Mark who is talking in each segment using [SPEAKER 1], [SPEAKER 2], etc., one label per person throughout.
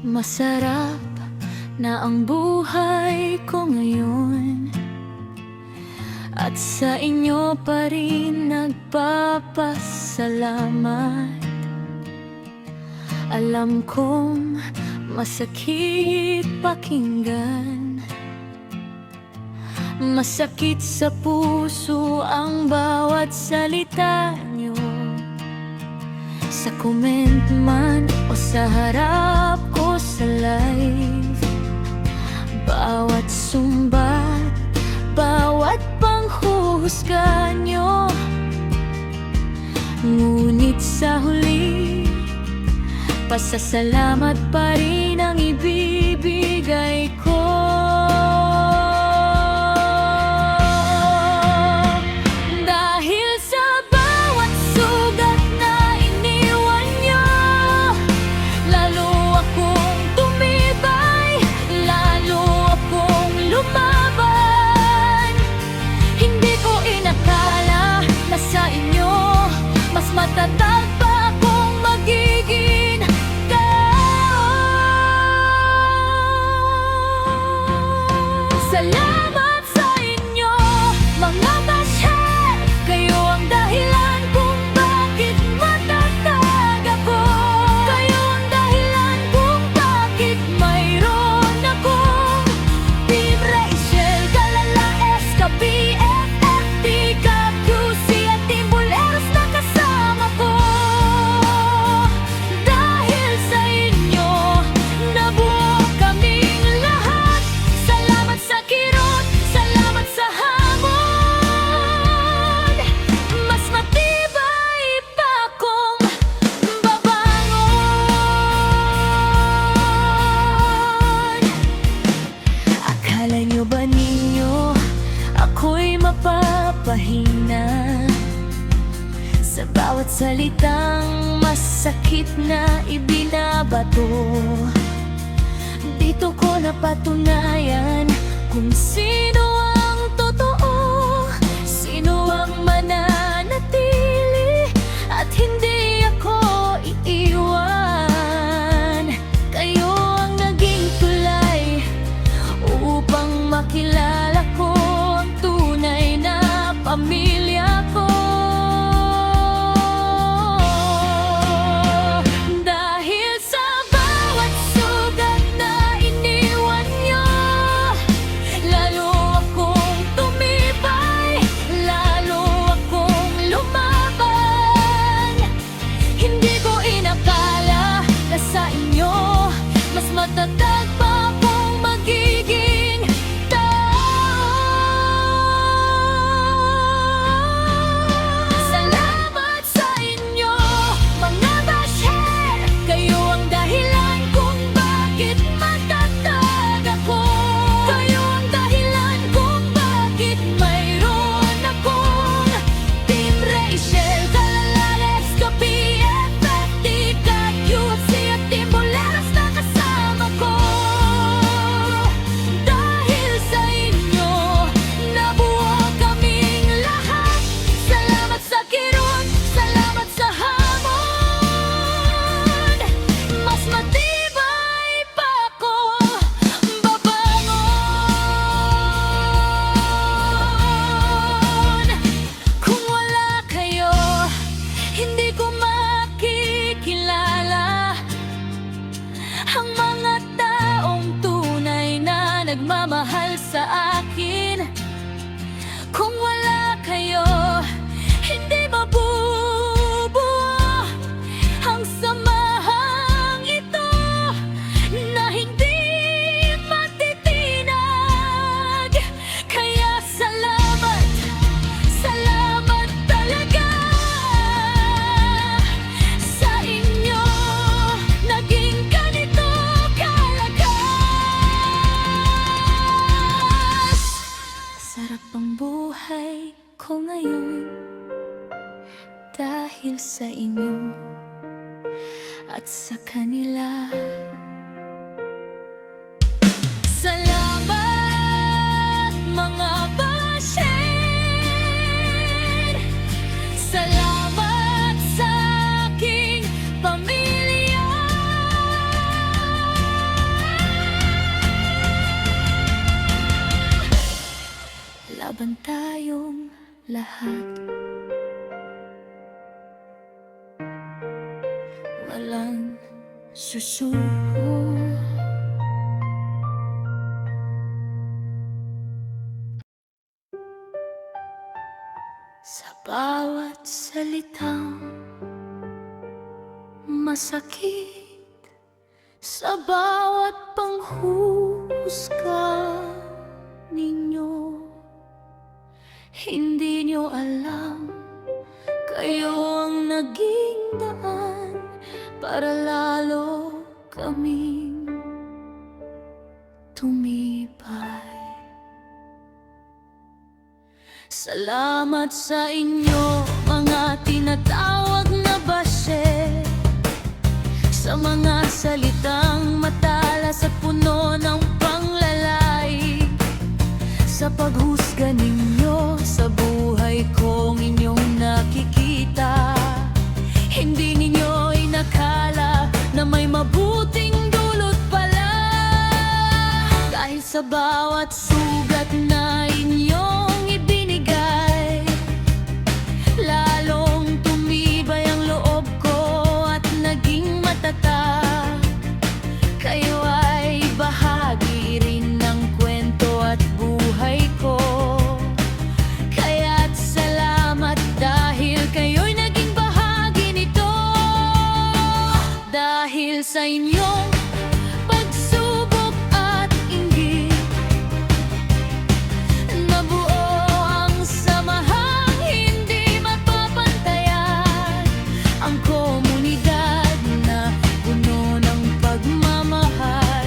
[SPEAKER 1] Masarap na ang buhay ko ngayon, at sa inyo pa rin nagpapasalamat. Alam kong masakit pakinggan, masakit sa puso ang bawat salita nyo. Sa comment man o sa harap ko sa live, bawat sumbat, bawat panghuhusga nyo. Ngunit sa huli, pasasalamat pa rin ang ibibigay ko. Matatag pa akong magiging tao. Salamat sa inyo, mga basher. Kayo ang dahilan kung bakit matatag ako. Kayo ang dahilan kung bakit mayroon akong Team Rachel, Galala, Escapi, FFT, QC at Team Boleros na kasama ko. Dahil sa inyo, nabuo kaming lahat. Salamat sa kirot, salamat sa hamon. Mas matibay pa akong babangon. Akala nyo ba ninyo ako'y mapapahina sa bawat salitang masakit na ibinabato? Dito ko napatunayan kung sino ang totoo, sino ang mananatili, at hindi ako iiwan. Kayo ang naging tulay upang makilala ko ang tunay na pamilya ko. Dahil sa bawat sugat na iniwan nyo, lalo akong tumibay, lalo akong lumaban. Hindi ko inakala na sa inyo mas matatag pa akong magiging tao. Salamat sa inyo, mga basher. Kayo ang dahilan kung bakit matatag ako. Kayo ang dahilan kung bakit mayroon akong Team Rachel, Galala, Escapi, FFT, QC at Team Boleros na kasama ko. Dahil sa inyo, nabuo kaming lahat. Salamat sa kirot, salamat sa hamon. Mas matibay pa ako babangon. Kung wala kayo, hindi ko makikilala ang mga taong tunay na nagmamahal sa akin. Kung wala kayo, hindi mabubuo ang samahang ito na hindi matitinag. Kaya salamat, salamat talaga sa inyo. Naging ganito kalakas. Sarap ang buhay ko ngayon dahil sa inyo at sa kanila. Salamat, mga basher. Salamat sa aking pamilya. walang susuko. Sa bawat salitang masakit, sa bawat panghusga ninyo, hindi nyo alam, kayo ang naging daan para lalo kaming tumibay. Salamat sa inyo, mga tinatawag na bashe, sa mga salitang matalas at puno ng panglalait, sa paghusga ninyo sa buhay kong inyong nakikita. Hindi ninyo inakala na may mabuting dulot pala, dahil sa bawat sugat na inyong ibinigay, lalong tumibay ang loob ko at naging matatag. Kayo ay bahagi rin ng kwento at buhay ko, kaya't salamat dahil kayo'y naging bahagi nito. Dahil sa inyong pagsubok at inggit, nabuo ang samahang hindi mapapantayan, ang komunidad na puno ng pagmamahal,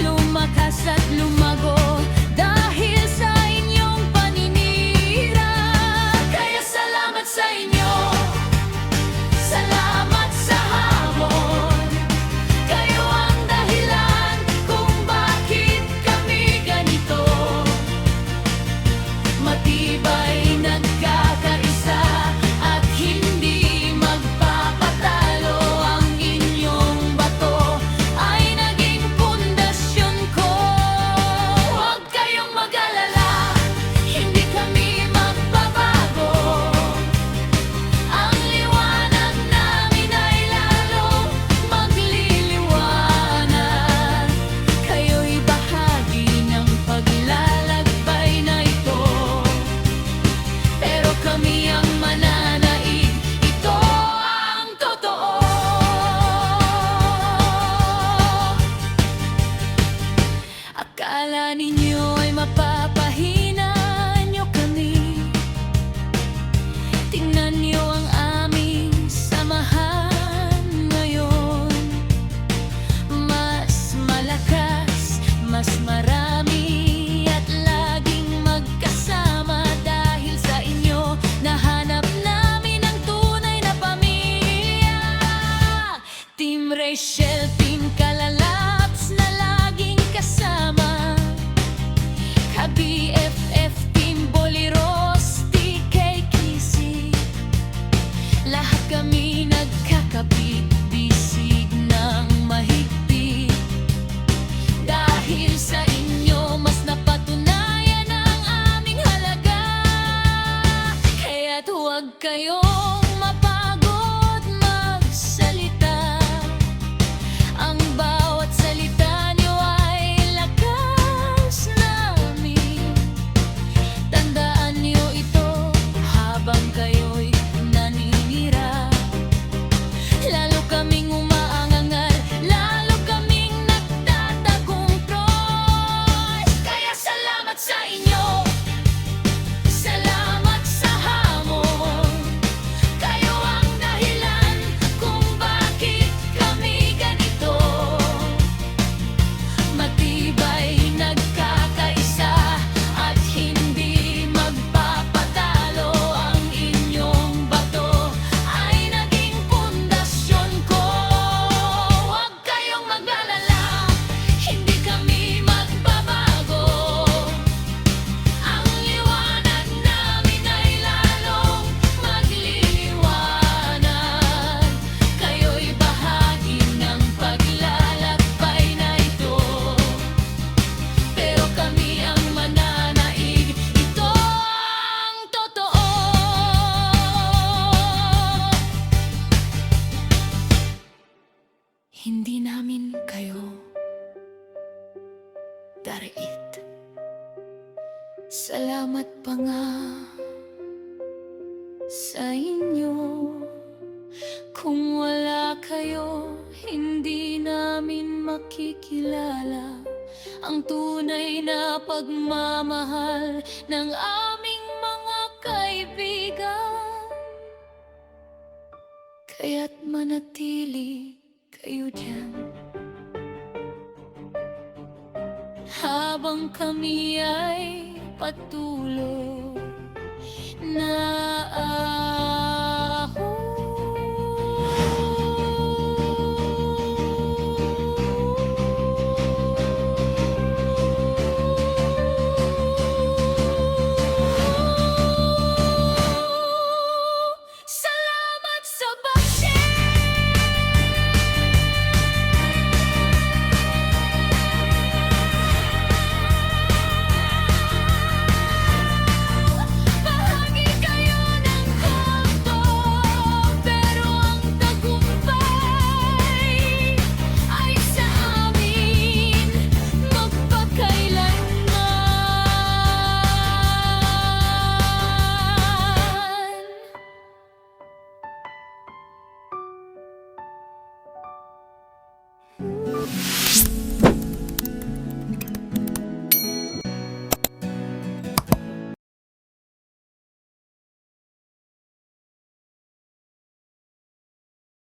[SPEAKER 1] lumakas at lumago dahil sa inyong paninira. Kaya salamat sa inyo, salamat sa hamon. Kayo ang dahilan kung bakit kami ganito, matibay nagkakaisa at hindi magpapatalo. Ang inyong bato ay naging pundasyon ko. Huwag kayong mag-alala, hindi kami magbabago. Ang liwanag namin ay lalong magliliwanag. Kayo'y bahagi ng paglalakbay na ito, pero kami ang mananaig. Ito ang totoo. Akala ninyo ay mapapahina nyo kami, tingnan nyo ang aming samahan ngayon. Mas malakas, mas marami at laging magkasama. Dahil sa inyo, nahanap namin ang tunay na pamilya. Team Rachel, Team Kalalaps na laging kasama, ka-BFF, Team Boliros, TK Kisi, lahat kami nagkakapit-bisig ng mahigpit. Dahil sa inyo, mas napatunayan ang aming halaga. Kaya't huwag kayong mapagod magsalita, hindi namin kayo dariit. Salamat pa nga sa inyo. Kung wala kayo, hindi namin makikilala ang tunay na pagmamahal ng aming mga kaibigan. Kaya't manatili kayo diyan habang kami ay patuloy na